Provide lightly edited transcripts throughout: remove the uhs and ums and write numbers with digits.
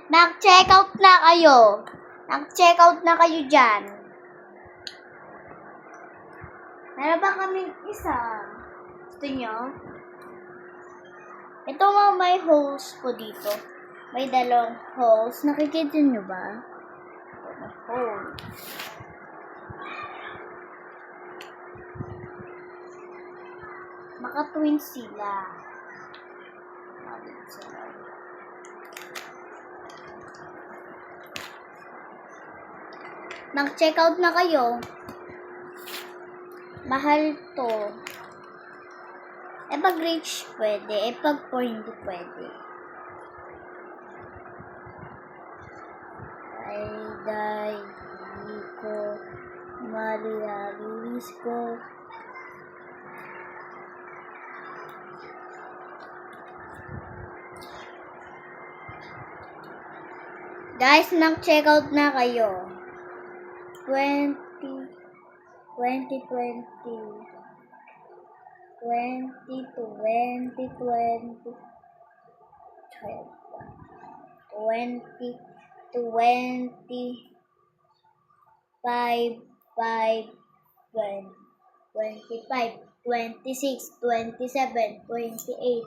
Nag-check out na kayo. Nag-check out na kayo dyan. Meron ba kaming isa? Gusto nyo? Ito nga may holes po dito. May dalawang holes. Nakikita nyo ba? Ito may holes. Maka-twins sila. Nag-check out na kayo. Mahal to. Pag rich pwede. Pag poor hindi pwede. Ay, ko. Maria, Luis ko. Guys, nag-check out na kayo. 2020 25, 26, 27, 28,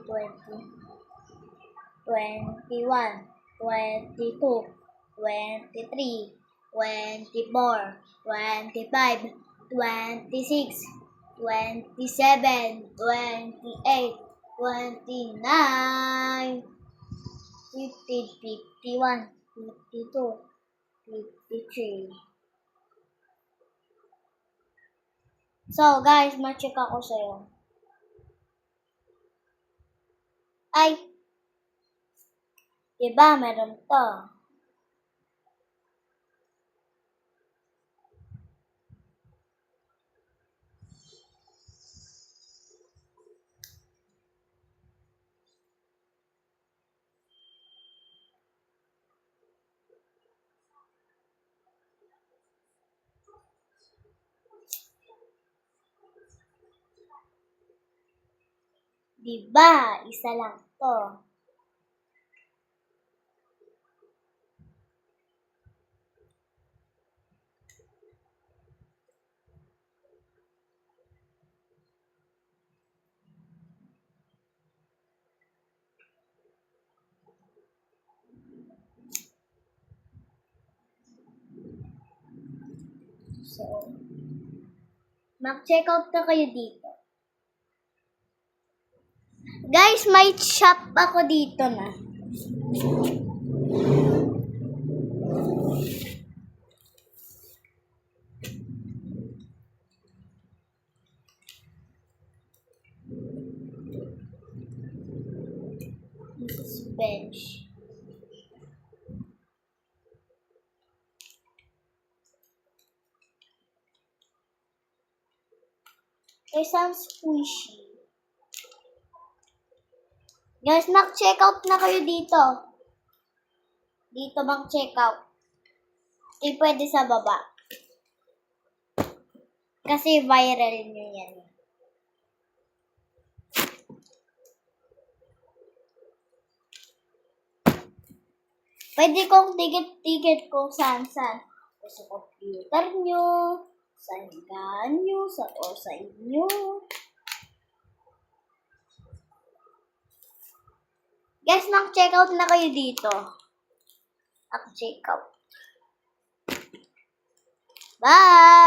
21, 22, 23, 24, 25, 26, 27, 28, 29, 50, 51, 52, 53. So, guys, ma-check ako sa'yo. Ay! Diba, meron to. Diba, isa lang to. So, mag-check out na kayo dito. Guys, may shop ako dito na. This is bench. Isang squishy. Guys, mag-check out na kayo dito. Dito mag-check out. Hindi pwede sa baba. Kasi viral nyo yan. Pwede kong tigit-tigit kung saan-saan. O sa computer nyo, sa higaan nyo, o sa inyo. Guys, mag-check out na kayo dito. Mag-check out. Bye!